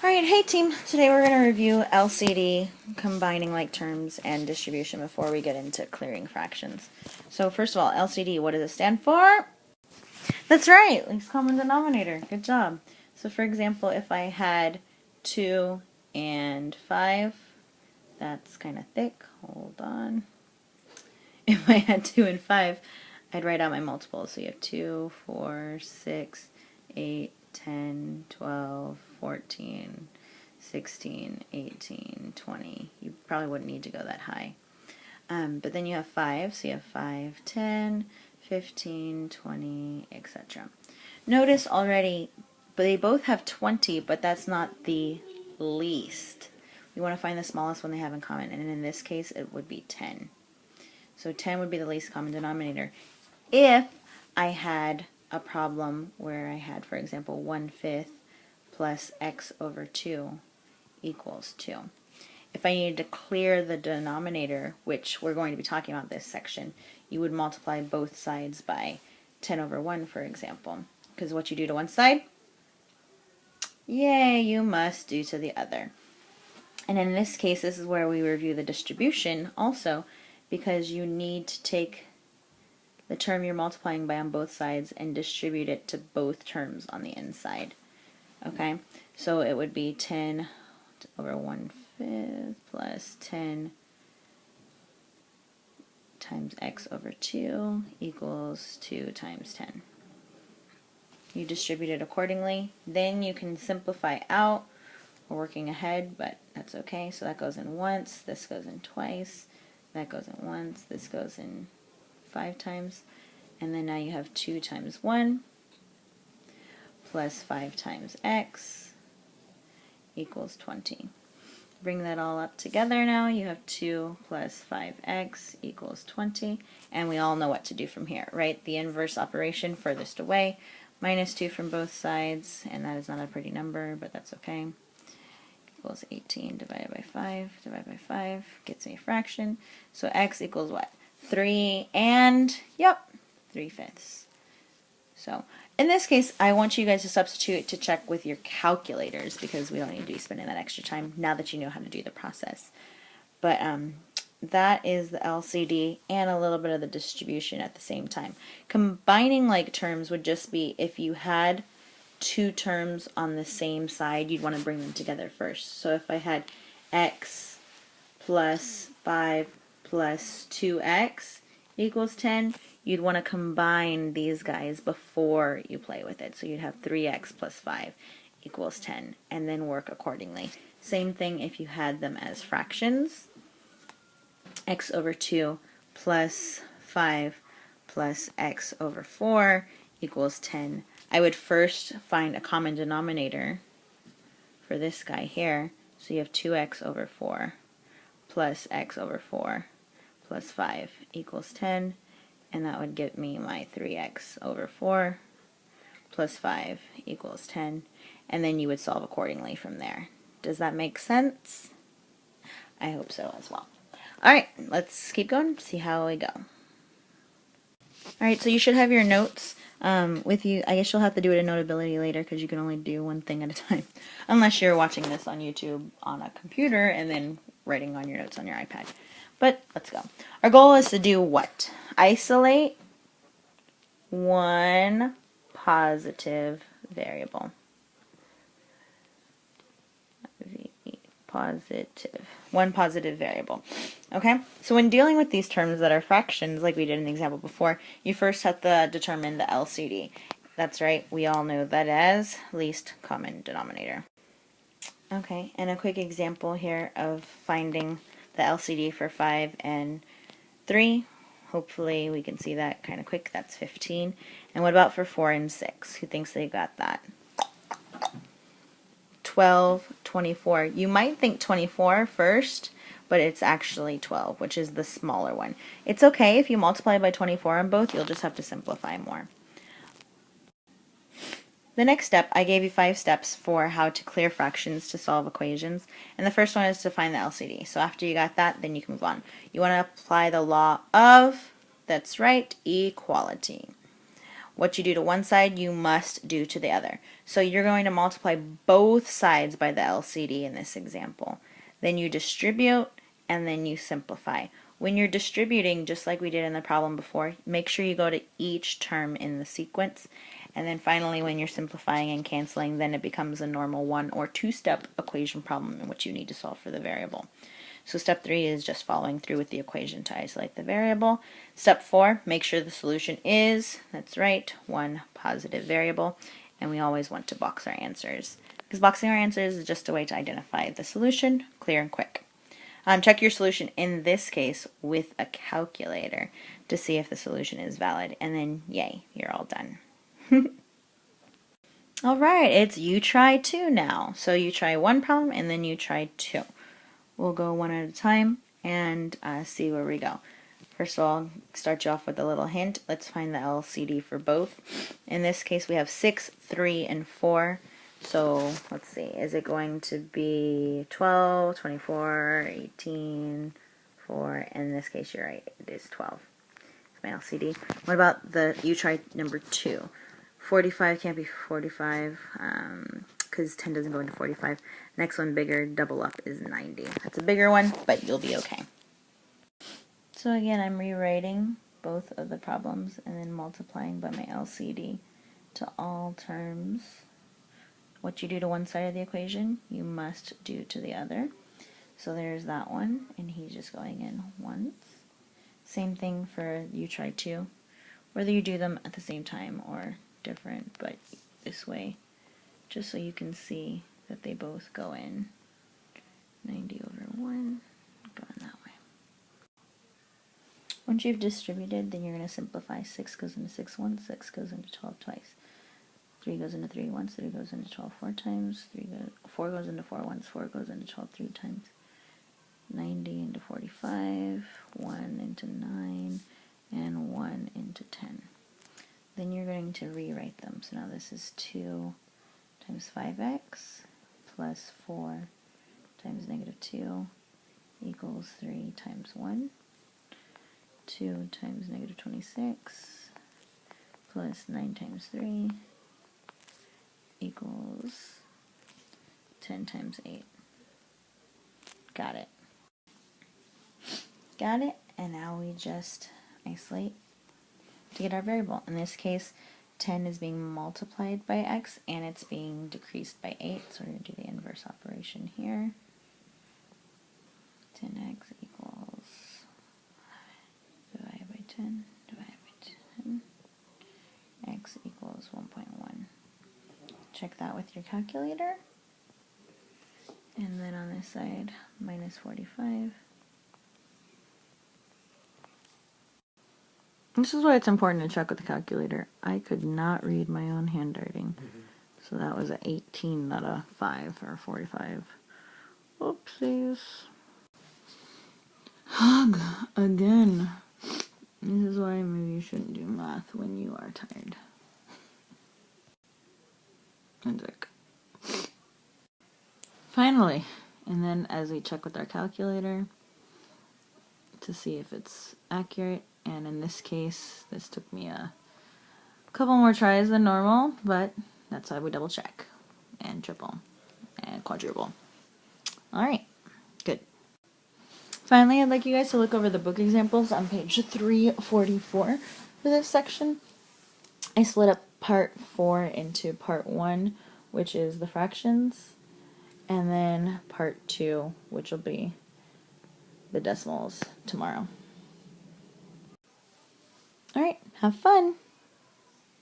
Alright, hey team. Today we're going to review LCD, combining like terms, and distribution before we get into clearing fractions. So first of all, LCD, what does it stand for? That's right, least common denominator. Good job. So for example, if I had 2 and 5, that's kind of thick. Hold on. If I had 2 and 5, I'd write out my multiples. So you have 2, 4, 6, 8, 10, 12, 14, 16, 18, 20. You probably wouldn't need to go that high. But then you have 5, so you have 5, 10, 15, 20, etc. Notice already, but they both have 20, but that's not the least. We want to find the smallest one they have in common, and in this case it would be 10. So 10 would be the least common denominator. If I had a problem where I had, for example, 1/5 plus x over 2 equals 2. If I needed to clear the denominator, which we're going to be talking about this section, you would multiply both sides by 10 over 1, for example. Because what you do to one side, yay, you must do to the other. And in this case, this is where we review the distribution also, because you need to take the term you're multiplying by on both sides and distribute it to both terms on the inside. Okay, so it would be 10 over 1/5 plus 10 times x over 2 equals 2 times 10. You distribute it accordingly. Then you can simplify out. We're working ahead, but that's okay. So that goes in once, this goes in twice, that goes in once, this goes in 5 times, and then now you have 2 times 1 plus 5 times x equals 20. Bring that all up together now. You have 2 plus 5x equals 20, and we all know what to do from here, right? The inverse operation furthest away, minus 2 from both sides, and that is not a pretty number, but that's okay. Equals 18 divided by 5 gets me a fraction. So x equals what? 3 and, yep, 3/5. So in this case, I want you guys to substitute to check with your calculators because we don't need to be spending that extra time now that you know how to do the process. But that is the LCD and a little bit of the distribution at the same time. Combining like terms would just be if you had two terms on the same side, you'd want to bring them together first. So if I had x plus 5 plus 2x equals 10, you'd want to combine these guys before you play with it. So you'd have 3x plus 5 equals 10, and then work accordingly. Same thing if you had them as fractions. X over 2 plus 5 plus x over 4 equals 10. I would first find a common denominator for this guy here. So you have 2x over 4 plus x over 4 plus 5 equals 10, and that would give me my 3x over 4 plus 5 equals 10, and then you would solve accordingly from there. Does that make sense? I hope so as well. Alright, let's keep going, see how we go. Alright, so you should have your notes with you. I guess you'll have to do it in Notability later because you can only do one thing at a time. Unless you're watching this on YouTube on a computer and then writing on your notes on your iPad. But let's go. Our goal is to do what? Isolate one positive variable. One positive variable. Okay, so when dealing with these terms that are fractions, like we did in the example before, you first have to determine the LCD. That's right, we all know that as least common denominator. Okay, and a quick example here of finding the LCD for 5 and 3. Hopefully we can see that kind of quick. That's 15. And what about for 4 and 6? Who thinks they got that? 12, 24. You might think 24 first, but it's actually 12, which is the smaller one. It's okay if you multiply by 24 on both, you'll just have to simplify more. The next step, I gave you 5 steps for how to clear fractions to solve equations, and the first one is to find the LCD. So after you got that, then you can move on. You want to apply the law of, that's right, equality. What you do to one side, you must do to the other. So you're going to multiply both sides by the LCD in this example. Then you distribute, and then you simplify. When you're distributing, just like we did in the problem before, make sure you go to each term in the sequence. And then finally, when you're simplifying and canceling, then it becomes a normal 1 or 2-step equation problem in which you need to solve for the variable. So step 3 is just following through with the equation to isolate the variable. Step 4, make sure the solution is, that's right, one positive variable. And we always want to box our answers, because boxing our answers is just a way to identify the solution, clear and quick. Check your solution in this case with a calculator to see if the solution is valid, and then yay, you're all done. Alright, it's you try 2 now. So you try one problem and then you try 2. We'll go one at a time and see where we go. First of all, I'll start you off with a little hint. Let's find the LCD for both. In this case, we have 6, 3, and 4. So let's see, is it going to be 12, 24, 18, 4? In this case, you're right, it is 12. It's my LCD. What about the, you try number 2? 45 can't be 45 because 10 doesn't go into 45. Next one bigger, double up, is 90. That's a bigger one, but you'll be okay. So again, I'm rewriting both of the problems and then multiplying by my LCD to all terms. What you do to one side of the equation, you must do to the other. So there's that one, and he's just going in once. Same thing for you try 2. Whether you do them at the same time or different, but this way, just so you can see that they both go in. 90 over 1, going that way. Once you've distributed, then you're going to simplify. 6 goes into 6 once, 6 goes into 12 twice. 3 goes into 3 once, 3 goes into 12 4 times, 4 goes into 4 once, 4 goes into 12 3 times. 90 into 45, 1 into 9, and 1 into 10. Then you're going to rewrite them. So now this is 2 times 5x plus 4 times negative 2 equals 3 times 1. 2 times negative 26 plus 9 times 3 equals 10 times 8. Got it. Got it, and now we just isolate to get our variable. In this case, 10 is being multiplied by x, and it's being decreased by 8, so we're going to do the inverse operation here. 10x equals divided by 10, divided by 10, x equals 1.1. Check that with your calculator. And then on this side, minus 45. This is why it's important to check with the calculator. I could not read my own handwriting. So that was an 18, not a 5 or 45. Whoopsies. Hug again. This is why maybe you shouldn't do math when you are tired and sick. Finally, and then as we check with our calculator to see if it's accurate, and in this case, this took me a couple more tries than normal, but that's why we double check, and triple, and quadruple. Alright, good. Finally, I'd like you guys to look over the book examples on page 344 for this section. I split up part 4 into part 1, which is the fractions, and then part 2, which will be the decimals tomorrow. Alright, have fun!